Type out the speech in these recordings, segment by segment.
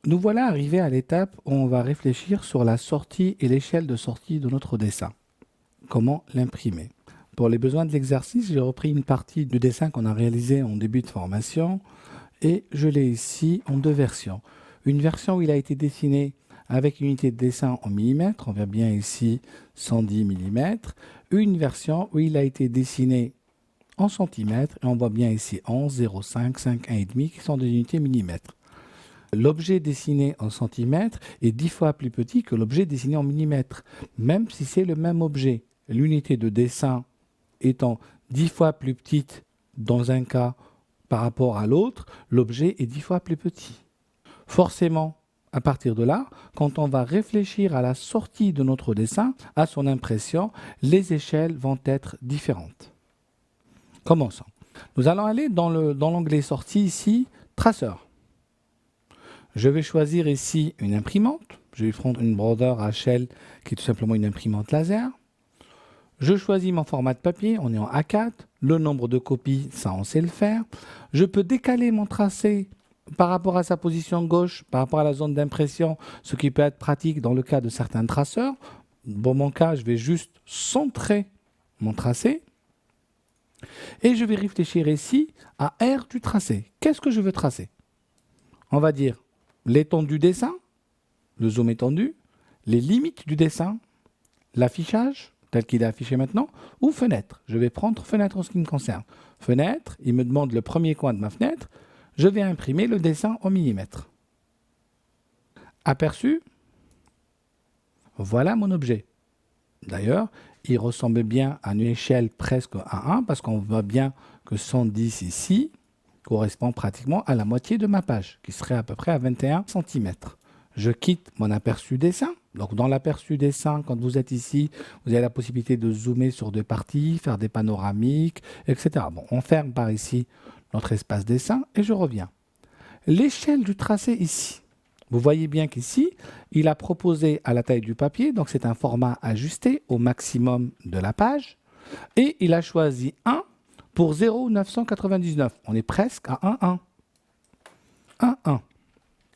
Nous voilà arrivés à l'étape où on va réfléchir sur la sortie et l'échelle de sortie de notre dessin. Comment l'imprimer? Pour les besoins de l'exercice, j'ai repris une partie du dessin qu'on a réalisé en début de formation et je l'ai ici en deux versions. Une version où il a été dessiné avec une unité de dessin en millimètres, on voit bien ici 110 millimètres. Une version où il a été dessiné en centimètres et on voit bien ici 11, 0,5, 5, 1,5 qui sont des unités millimètres. L'objet dessiné en centimètres est 10 fois plus petit que l'objet dessiné en millimètres, même si c'est le même objet. L'unité de dessin étant 10 fois plus petite dans un cas par rapport à l'autre, l'objet est 10 fois plus petit. Forcément, à partir de là, quand on va réfléchir à la sortie de notre dessin, à son impression, les échelles vont être différentes. Commençons. Nous allons aller dans l'onglet sortie ici, traceur. Je vais choisir ici une imprimante. Je vais prendre une Brother HL qui est tout simplement une imprimante laser. Je choisis mon format de papier, on est en A4. Le nombre de copies, ça on sait le faire. Je peux décaler mon tracé par rapport à sa position gauche, par rapport à la zone d'impression, ce qui peut être pratique dans le cas de certains traceurs. Dans mon cas, je vais juste centrer mon tracé. Et je vais réfléchir ici à R du tracé. Qu'est-ce que je veux tracer? On va dire l'étendue du dessin, le zoom étendu, les limites du dessin, l'affichage, tel qu'il est affiché maintenant, ou fenêtre. Je vais prendre fenêtre en ce qui me concerne. Fenêtre, il me demande le premier coin de ma fenêtre. Je vais imprimer le dessin en millimètres. Aperçu, voilà mon objet. D'ailleurs, il ressemble bien à une échelle presque à 1 parce qu'on voit bien que 110 ici correspond pratiquement à la moitié de ma page, qui serait à peu près à 21 cm. Je quitte mon aperçu dessin. Donc dans l'aperçu dessin, quand vous êtes ici, vous avez la possibilité de zoomer sur deux parties, faire des panoramiques, etc. Bon, on ferme par ici notre espace dessin et je reviens. L'échelle du tracé ici. Vous voyez bien qu'ici, il a proposé à la taille du papier, donc c'est un format ajusté au maximum de la page, et il a choisi 1 pour 0,999. On est presque à 1,1. 1,1.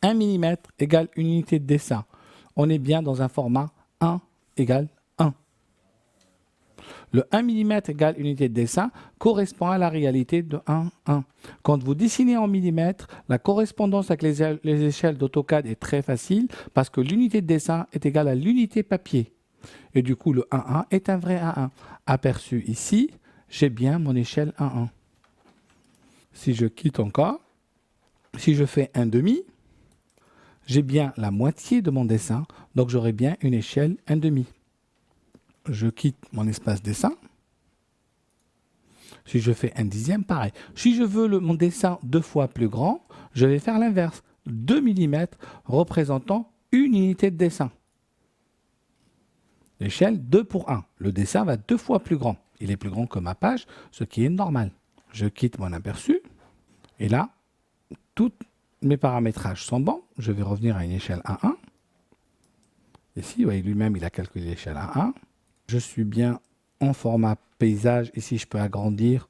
1 mm égale une unité de dessin. On est bien dans un format 1 égale 1. Le 1 mm égale unité de dessin correspond à la réalité de 1, 1. Quand vous dessinez en millimètres, la correspondance avec les échelles d'AutoCAD est très facile parce que l'unité de dessin est égale à l'unité papier. Et du coup, le 1, 1 est un vrai 1, 1. Aperçu ici, j'ai bien mon échelle 1, 1. Si je quitte encore, si je fais un demi, j'ai bien la moitié de mon dessin, donc j'aurai bien une échelle 1 demi. Je quitte mon espace dessin. Si je fais un dixième, pareil. Si je veux mon dessin 2 fois plus grand, je vais faire l'inverse. 2 mm représentant une unité de dessin. L'échelle 2 pour 1. Le dessin va 2 fois plus grand. Il est plus grand que ma page, ce qui est normal. Je quitte mon aperçu. Et là, tous mes paramétrages sont bons. Je vais revenir à une échelle 1,1. Ici, vous voyez, lui-même, il a calculé l'échelle 1,1. Je suis bien en format paysage. Ici, je peux agrandir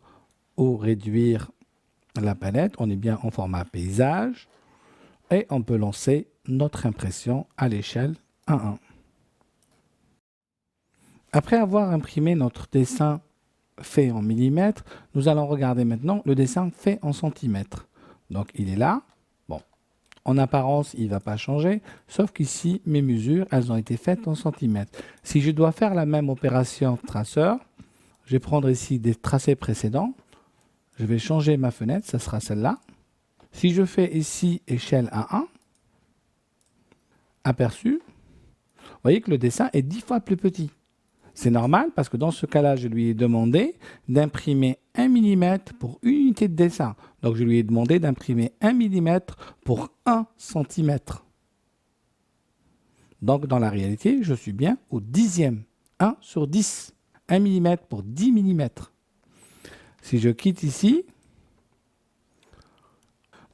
ou réduire la palette. On est bien en format paysage. Et on peut lancer notre impression à l'échelle 1,1. Après avoir imprimé notre dessin fait en millimètres, nous allons regarder maintenant le dessin fait en centimètres. Donc, il est là. Bon, en apparence, il ne va pas changer, sauf qu'ici, mes mesures, elles ont été faites en centimètres. Si je dois faire la même opération traceur, je vais prendre ici des tracés précédents. Je vais changer ma fenêtre, ça sera celle-là. Si je fais ici échelle 1,1, aperçu, vous voyez que le dessin est 10 fois plus petit. C'est normal parce que dans ce cas-là, je lui ai demandé d'imprimer 1 mm pour une unité de dessin. Donc je lui ai demandé d'imprimer 1 mm pour 1 cm. Donc dans la réalité, je suis bien au dixième. 1 sur 10. 1 mm pour 10 mm. Si je quitte ici,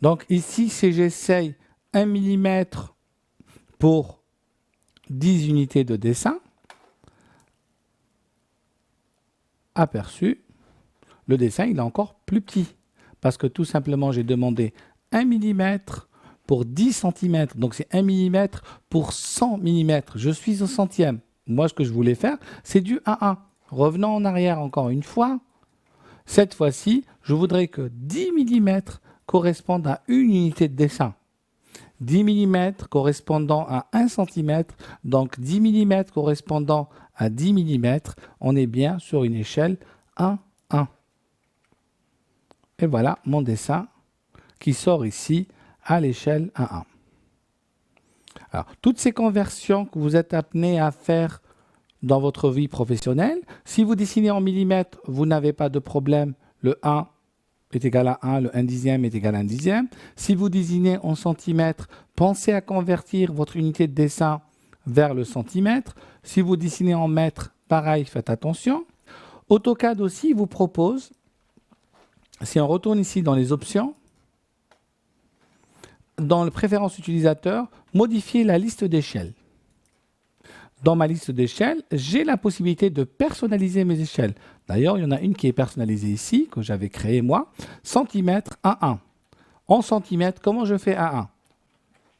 donc ici, si j'essaye 1 mm pour 10 unités de dessin, aperçu, le dessin il est encore plus petit. Parce que tout simplement, j'ai demandé 1 mm pour 10 cm. Donc c'est 1 mm pour 100 mm. Je suis au centième. Moi, ce que je voulais faire, c'est du 1,1. Revenons en arrière encore une fois. Cette fois-ci, je voudrais que 10 mm correspondent à une unité de dessin. 10 mm correspondant à 1 cm, donc 10 mm correspondant à 10 mm, on est bien sur une échelle 1, 1. Et voilà mon dessin qui sort ici à l'échelle 1, 1. Alors, toutes ces conversions que vous êtes amenés à faire dans votre vie professionnelle, si vous dessinez en millimètres, vous n'avez pas de problème. Le 1 est égal à 1, le 1 dixième est égal à 1 dixième. Si vous dessinez en centimètres, pensez à convertir votre unité de dessin vers le centimètre. Si vous dessinez en mètres, pareil, faites attention. AutoCAD aussi vous propose, si on retourne ici dans les options, dans les préférences utilisateurs, modifier la liste d'échelles. Dans ma liste d'échelles, j'ai la possibilité de personnaliser mes échelles. D'ailleurs, il y en a une qui est personnalisée ici, que j'avais créée moi, centimètre à 1. En centimètres, comment je fais à 1?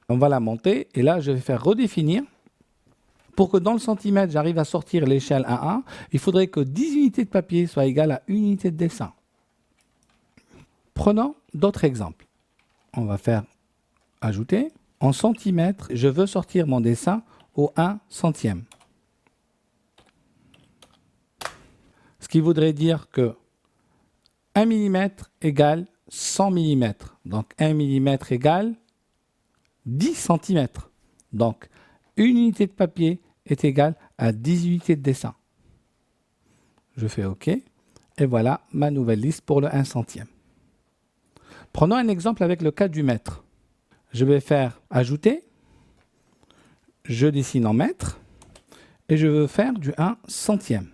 On va la monter, et là, je vais faire redéfinir. Pour que dans le centimètre, j'arrive à sortir l'échelle à 1, il faudrait que 10 unités de papier soient égales à 1 unité de dessin. Prenons d'autres exemples. On va faire ajouter. En centimètres, je veux sortir mon dessin au 1 centième. Ce qui voudrait dire que 1 mm égale 100 mm. Donc 1 mm égale 10 cm. Donc une unité de papier est égale à 10 unités de dessin. Je fais OK. Et voilà ma nouvelle liste pour le 1 centième. Prenons un exemple avec le cas du mètre. Je vais faire ajouter. Je dessine en mètres. Et je veux faire du 1 centième.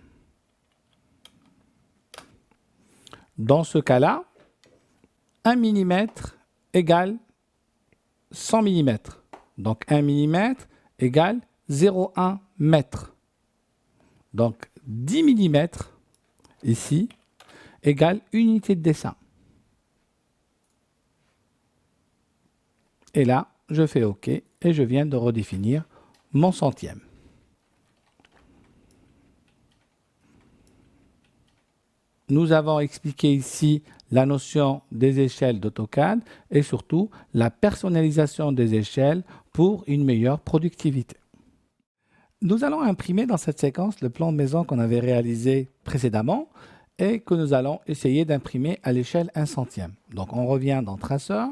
Dans ce cas-là, 1 mm égale 100 mm. Donc 1 mm égale 0,1 mètre. Donc 10 mm ici égale unité de dessin. Et là, je fais OK et je viens de redéfinir mon centième. Nous avons expliqué ici la notion des échelles d'AutoCAD et surtout la personnalisation des échelles pour une meilleure productivité. Nous allons imprimer dans cette séquence le plan de maison qu'on avait réalisé précédemment et que nous allons essayer d'imprimer à l'échelle 1 centième. Donc on revient dans Traceur.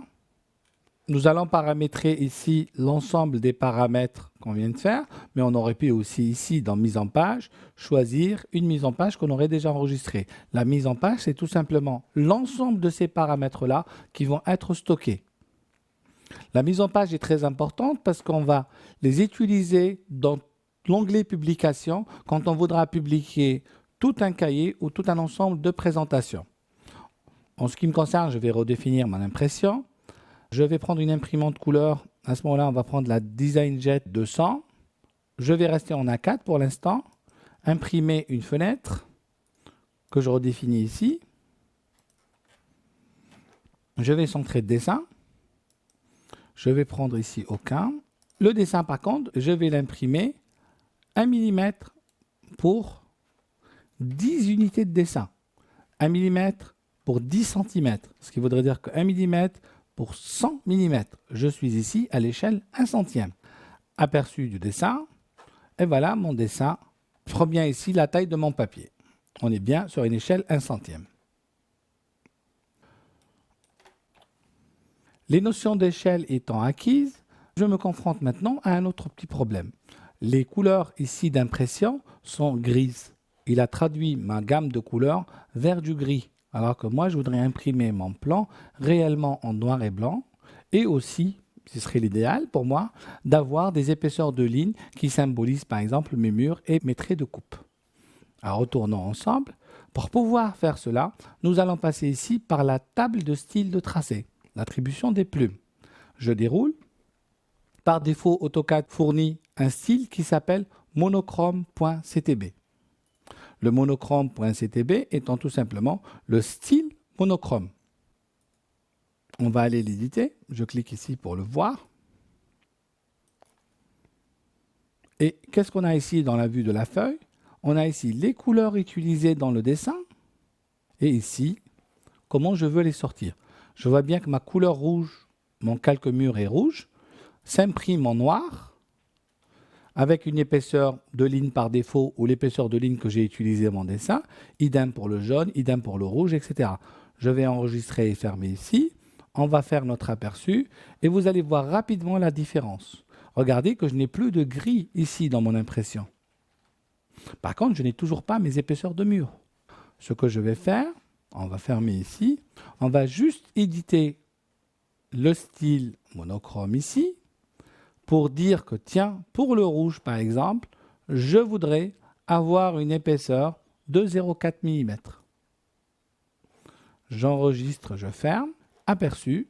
Nous allons paramétrer ici l'ensemble des paramètres qu'on vient de faire, mais on aurait pu aussi ici, dans Mise en page, choisir une mise en page qu'on aurait déjà enregistrée. La mise en page, c'est tout simplement l'ensemble de ces paramètres-là qui vont être stockés. La mise en page est très importante parce qu'on va les utiliser dans l'onglet Publication quand on voudra publier tout un cahier ou tout un ensemble de présentations. En ce qui me concerne, je vais redéfinir mon impression. Je vais prendre une imprimante couleur. À ce moment-là, on va prendre la DesignJet 200. Je vais rester en A4 pour l'instant. Imprimer une fenêtre que je redéfinis ici. Je vais centrer le dessin. Je vais prendre ici aucun. Le dessin, par contre, je vais l'imprimer 1 mm pour 10 unités de dessin. 1 mm pour 10 cm. Ce qui voudrait dire que 1 mm pour 100 mm. Je suis ici à l'échelle 1 centième. Aperçu du dessin. Et voilà mon dessin. Je prends bien ici la taille de mon papier. On est bien sur une échelle 1 centième. Les notions d'échelle étant acquises, je me confronte maintenant à un autre petit problème. Les couleurs ici d'impression sont grises. Il a traduit ma gamme de couleurs vers du gris. Alors que moi, je voudrais imprimer mon plan réellement en noir et blanc et aussi, ce serait l'idéal pour moi, d'avoir des épaisseurs de lignes qui symbolisent par exemple mes murs et mes traits de coupe. Alors retournons ensemble. Pour pouvoir faire cela, nous allons passer ici par la table de style de tracé, l'attribution des plumes. Je déroule. Par défaut, AutoCAD fournit un style qui s'appelle monochrome.ctb. Le monochrome.ctb étant tout simplement le style monochrome. On va aller l'éditer. Je clique ici pour le voir. Et qu'est-ce qu'on a ici dans la vue de la feuille? On a ici les couleurs utilisées dans le dessin. Et ici, comment je veux les sortir. Je vois bien que ma couleur rouge, mon calque mur est rouge, s'imprime en noir, avec une épaisseur de ligne par défaut ou l'épaisseur de ligne que j'ai utilisée dans mon dessin, idem pour le jaune, idem pour le rouge, etc. Je vais enregistrer et fermer ici. On va faire notre aperçu et vous allez voir rapidement la différence. Regardez que je n'ai plus de gris ici dans mon impression. Par contre, je n'ai toujours pas mes épaisseurs de mur. Ce que je vais faire, on va fermer ici, on va juste éditer le style monochrome ici pour dire que tiens, pour le rouge par exemple, je voudrais avoir une épaisseur de 0,4 mm. J'enregistre, je ferme, aperçu,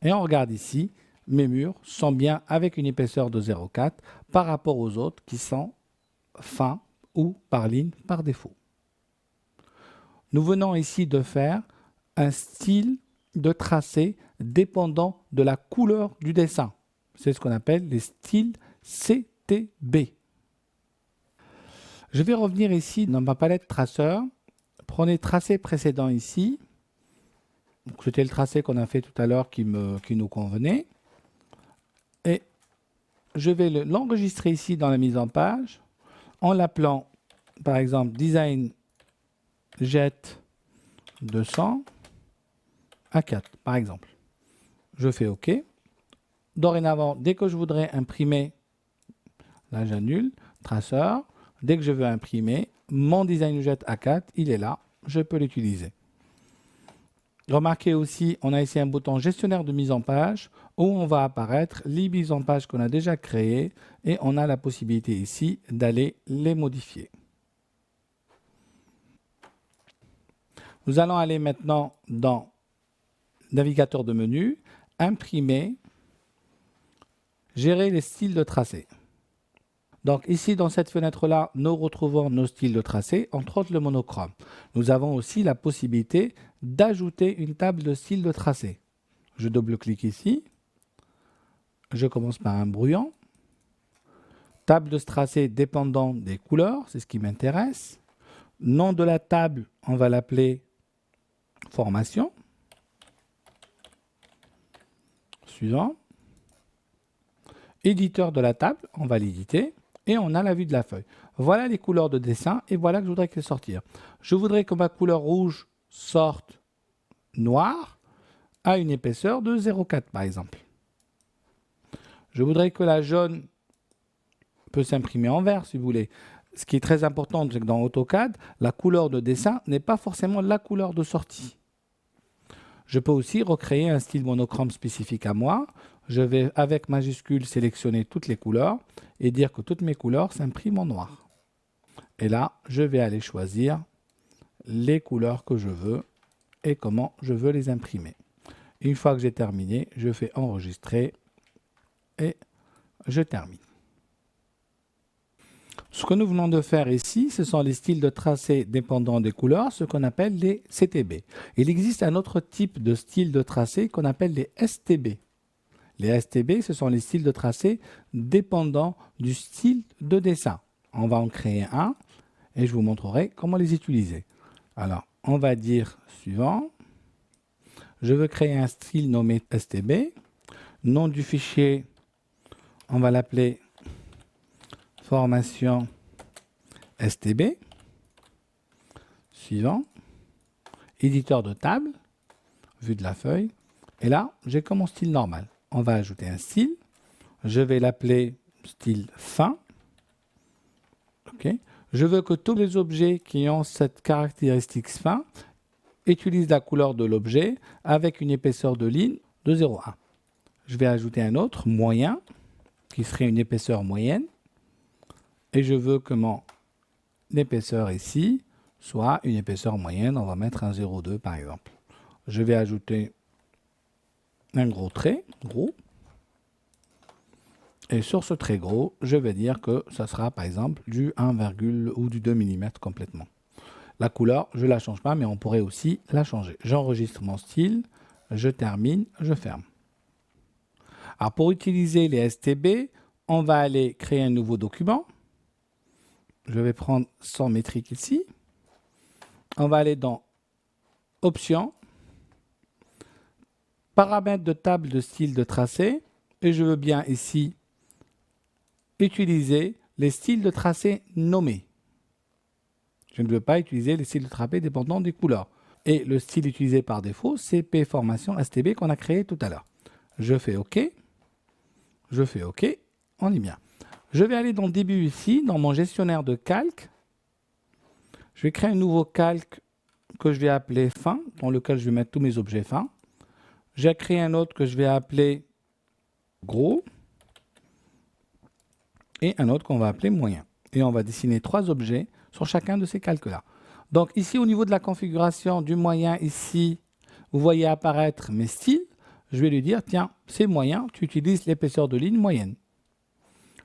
et on regarde ici, mes murs sont bien avec une épaisseur de 0,4 par rapport aux autres qui sont fins ou par ligne par défaut. Nous venons ici de faire un style de tracé dépendant de la couleur du dessin. C'est ce qu'on appelle les styles CTB. Je vais revenir ici dans ma palette traceur. Prenez tracé précédent ici. C'était le tracé qu'on a fait tout à l'heure qui nous convenait. Et je vais l'enregistrer ici dans la mise en page en l'appelant par exemple Design Jet 200 A4 par exemple. Je fais OK. Dorénavant, dès que je voudrais imprimer, là j'annule, traceur, dès que je veux imprimer, mon Design Jet A4, il est là, je peux l'utiliser. Remarquez aussi, on a ici un bouton gestionnaire de mise en page où on va apparaître les mises en page qu'on a déjà créées et on a la possibilité ici d'aller les modifier. Nous allons aller maintenant dans navigateur de menu, imprimer, gérer les styles de tracé. Donc ici, dans cette fenêtre-là, nous retrouvons nos styles de tracé, entre autres le monochrome. Nous avons aussi la possibilité d'ajouter une table de styles de tracé. Je double-clique ici. Je commence par un brouillon. Table de tracé dépendant des couleurs, c'est ce qui m'intéresse. Nom de la table, on va l'appeler formation. Suivant. Éditeur de la table, on va l'éditer. Et on a la vue de la feuille. Voilà les couleurs de dessin et voilà que je voudrais qu'elles sortent. Je voudrais que ma couleur rouge sorte noire à une épaisseur de 0,4 par exemple. Je voudrais que la jaune peut s'imprimer en vert si vous voulez. Ce qui est très important, c'est que dans AutoCAD, la couleur de dessin n'est pas forcément la couleur de sortie. Je peux aussi recréer un style monochrome spécifique à moi. Je vais, avec majuscule, sélectionner toutes les couleurs et dire que toutes mes couleurs s'impriment en noir. Et là, je vais aller choisir les couleurs que je veux et comment je veux les imprimer. Une fois que j'ai terminé, je fais enregistrer et je termine. Ce que nous venons de faire ici, ce sont les styles de tracé dépendants des couleurs, ce qu'on appelle les CTB. Il existe un autre type de style de tracé qu'on appelle les STB. Les STB, ce sont les styles de tracé dépendants du style de dessin. On va en créer un et je vous montrerai comment les utiliser. Alors, on va dire suivant. Je veux créer un style nommé STB. Nom du fichier, on va l'appeler formation STB. Suivant. Éditeur de table. Vue de la feuille. Et là, j'ai comme mon style normal. On va ajouter un style. Je vais l'appeler style fin. OK. Je veux que tous les objets qui ont cette caractéristique fin utilisent la couleur de l'objet avec une épaisseur de ligne de 0,1. Je vais ajouter un autre, moyen, qui serait une épaisseur moyenne. Et je veux que mon épaisseur ici soit une épaisseur moyenne. On va mettre un 0,2 par exemple. Je vais ajouter un gros trait, gros. Et sur ce trait gros, je vais dire que ça sera par exemple du 1, ou du 2 mm complètement. La couleur, je ne la change pas, mais on pourrait aussi la changer. J'enregistre mon style, je termine, je ferme. Alors pour utiliser les STB, on va aller créer un nouveau document. Je vais prendre 100 métriques ici. On va aller dans Options, Paramètres de table de style de tracé. Et je veux bien ici utiliser les styles de tracé nommés. Je ne veux pas utiliser les styles de tracé dépendant des couleurs. Et le style utilisé par défaut, c'est P Formation STB qu'on a créé tout à l'heure. Je fais OK. Je fais OK. On est bien. Je vais aller dans Début ici, dans mon gestionnaire de calque. Je vais créer un nouveau calque que je vais appeler fin, dans lequel je vais mettre tous mes objets fins. J'ai créé un autre que je vais appeler gros et un autre qu'on va appeler moyen. Et on va dessiner 3 objets sur chacun de ces calques-là. Donc ici, au niveau de la configuration du moyen, ici, vous voyez apparaître mes styles. Je vais lui dire, tiens, c'est moyen, tu utilises l'épaisseur de ligne moyenne.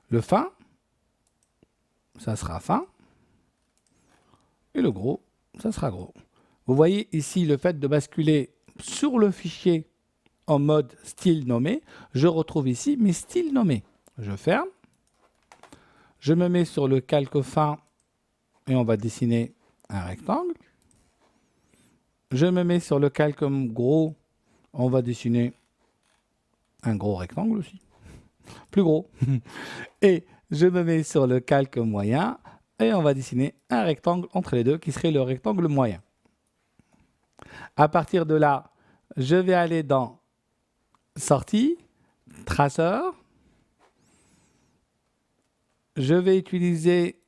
Le fin, ça sera fin. Et le gros, ça sera gros. Vous voyez ici le fait de basculer sur le fichier en mode style nommé. Je retrouve ici mes styles nommés. Je ferme. Je me mets sur le calque fin et on va dessiner un rectangle. Je me mets sur le calque gros. On va dessiner un gros rectangle aussi. Plus gros. Et je me mets sur le calque moyen et on va dessiner un rectangle entre les deux qui serait le rectangle moyen. À partir de là, je vais aller dans Sortie, Traceur. Je vais utiliser,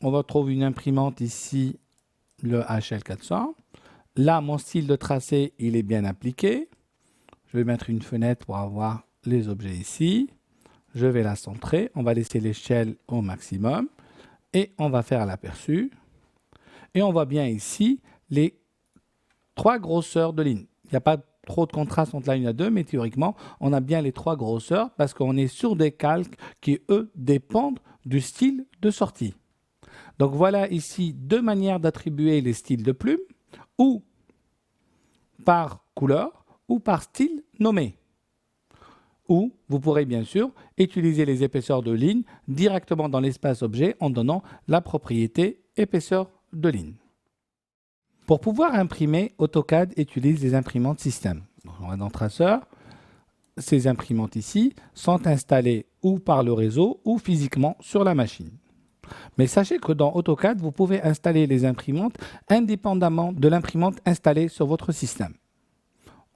on va trouver une imprimante ici, le HL400. Là, mon style de tracé, il est bien appliqué. Je vais mettre une fenêtre pour avoir les objets ici. Je vais la centrer. On va laisser l'échelle au maximum. Et on va faire l'aperçu. Et on voit bien ici les 3 grosseurs de ligne. Il n'y a pas trop de contraste entre la 1 et la 2, mais théoriquement, on a bien les 3 grosseurs parce qu'on est sur des calques qui, eux, dépendent du style de sortie. Donc voilà ici 2 manières d'attribuer les styles de plumes, ou par couleur, ou par style nommé. Ou vous pourrez bien sûr utiliser les épaisseurs de ligne directement dans l'espace objet en donnant la propriété épaisseur de ligne. Pour pouvoir imprimer, AutoCAD utilise les imprimantes système. On va dans Traceur. Ces imprimantes ici sont installées ou par le réseau ou physiquement sur la machine. Mais sachez que dans AutoCAD, vous pouvez installer les imprimantes indépendamment de l'imprimante installée sur votre système.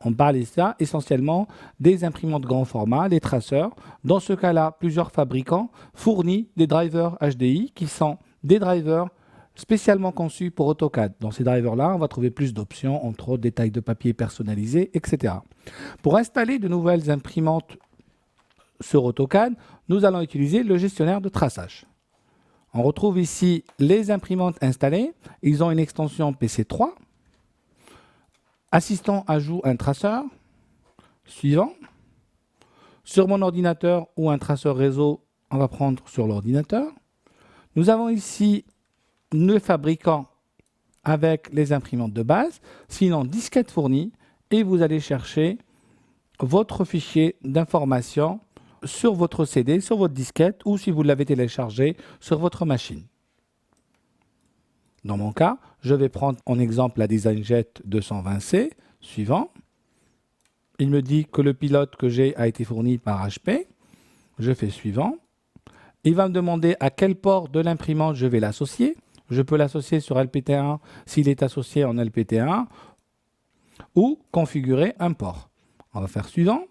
On parle ici essentiellement des imprimantes grand format, les traceurs. Dans ce cas-là, plusieurs fabricants fournissent des drivers HDI qui sont des drivers spécialement conçus pour AutoCAD. Dans ces drivers-là, on va trouver plus d'options, entre autres des tailles de papier personnalisées, etc. Pour installer de nouvelles imprimantes sur AutoCAD, nous allons utiliser le gestionnaire de traçage. On retrouve ici les imprimantes installées. Ils ont une extension PC3. Assistant ajout un traceur. Suivant. Sur mon ordinateur ou un traceur réseau, on va prendre sur l'ordinateur. Nous avons ici le fabricant avec les imprimantes de base, sinon disquette fournie, et vous allez chercher votre fichier d'information sur votre CD, sur votre disquette, ou si vous l'avez téléchargé sur votre machine. Dans mon cas, je vais prendre en exemple la DesignJet 220C, suivant. Il me dit que le pilote que j'ai a été fourni par HP. Je fais suivant. Il va me demander à quel port de l'imprimante je vais l'associer. Je peux l'associer sur LPT1 s'il est associé en LPT1 ou configurer un port. On va faire suivant.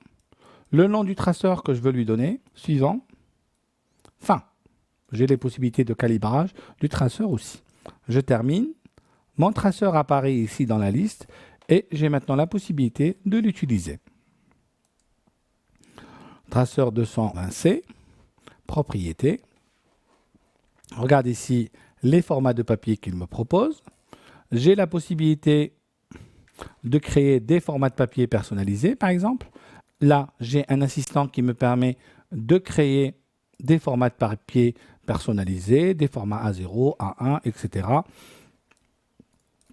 Le nom du traceur que je veux lui donner, suivant. Fin. J'ai les possibilités de calibrage du traceur aussi. Je termine. Mon traceur apparaît ici dans la liste et j'ai maintenant la possibilité de l'utiliser. Traceur 220C, propriété. Regarde ici les formats de papier qu'il me propose. J'ai la possibilité de créer des formats de papier personnalisés, par exemple. Là, j'ai un assistant qui me permet de créer des formats de papier personnalisés, des formats A0, A1, etc.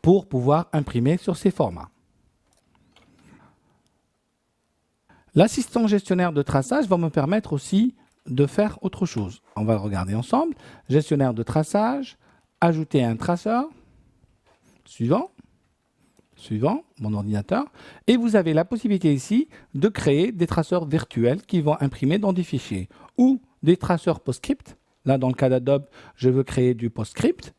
pour pouvoir imprimer sur ces formats. L'assistant gestionnaire de traçage va me permettre aussi de faire autre chose. On va le regarder ensemble. Gestionnaire de traçage, ajouter un traceur, suivant, mon ordinateur. Et vous avez la possibilité ici de créer des traceurs virtuels qui vont imprimer dans des fichiers ou des traceurs PostScript. Là, dans le cas d'Adobe, je veux créer du PostScript.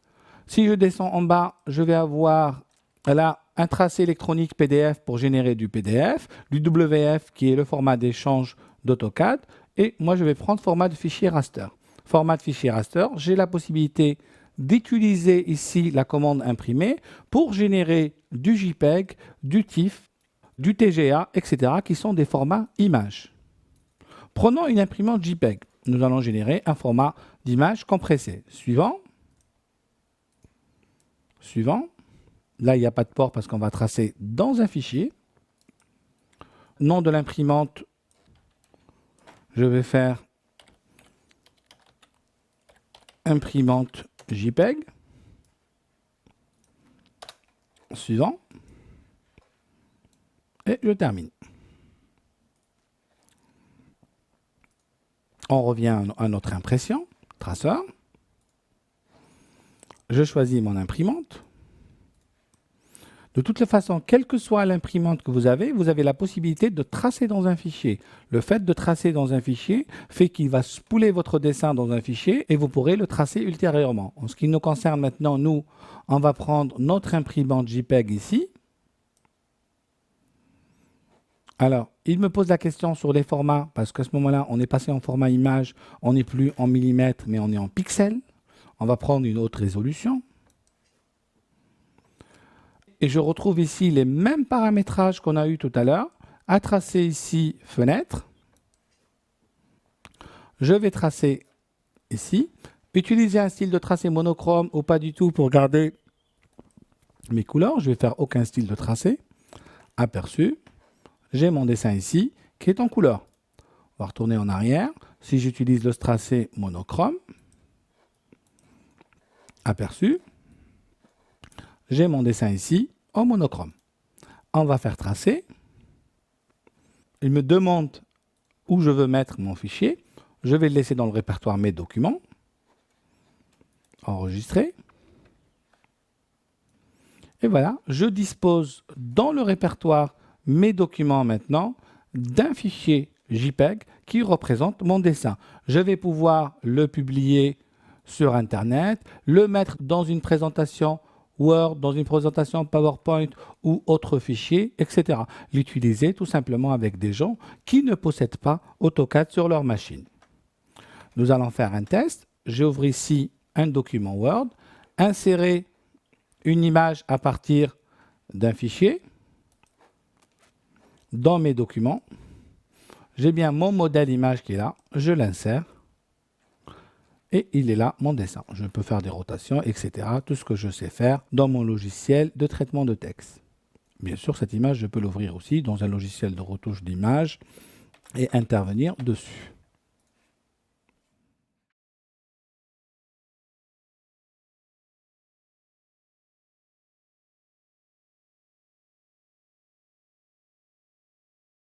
Si je descends en bas, je vais avoir là un tracé électronique PDF pour générer du PDF, du WF qui est le format d'échange d'AutoCAD, et moi je vais prendre format de fichier raster. Format de fichier raster, j'ai la possibilité d'utiliser ici la commande imprimer pour générer du JPEG, du TIFF, du TGA, etc. qui sont des formats images. Prenons une imprimante JPEG. Nous allons générer un format d'image compressé. Suivant. Là, il n'y a pas de port parce qu'on va tracer dans un fichier. Nom de l'imprimante, je vais faire imprimante JPEG. Suivant. Et je termine. On revient à notre impression, traceur. Je choisis mon imprimante. De toutes les façons, quelle que soit l'imprimante que vous avez la possibilité de tracer dans un fichier. Le fait de tracer dans un fichier fait qu'il va spooler votre dessin dans un fichier et vous pourrez le tracer ultérieurement. En ce qui nous concerne maintenant, nous, on va prendre notre imprimante JPEG ici. Alors, il me pose la question sur les formats, parce qu'à ce moment-là, on est passé en format image, on n'est plus en millimètres, mais on est en pixels. On va prendre une autre résolution. Et je retrouve ici les mêmes paramétrages qu'on a eu tout à l'heure. À tracer ici, fenêtre. Je vais tracer ici. Utiliser un style de tracé monochrome ou pas du tout pour garder mes couleurs. Je vais faire aucun style de tracé. Aperçu. J'ai mon dessin ici qui est en couleur. On va retourner en arrière. Si j'utilise le tracé monochrome, aperçu, j'ai mon dessin ici en monochrome. On va faire tracer. Il me demande où je veux mettre mon fichier. Je vais le laisser dans le répertoire Mes documents. Enregistrer. Et voilà, je dispose dans le répertoire Mes documents maintenant d'un fichier JPEG qui représente mon dessin. Je vais pouvoir le publier sur Internet, le mettre dans une présentation Word, dans une présentation PowerPoint ou autre fichier, etc. L'utiliser tout simplement avec des gens qui ne possèdent pas AutoCAD sur leur machine. Nous allons faire un test. J'ouvre ici un document Word, insérer une image à partir d'un fichier dans mes documents. J'ai bien mon modèle image qui est là, je l'insère et il est là mon dessin. Je peux faire des rotations, etc. Tout ce que je sais faire dans mon logiciel de traitement de texte. Bien sûr, cette image, je peux l'ouvrir aussi dans un logiciel de retouche d'image et intervenir dessus.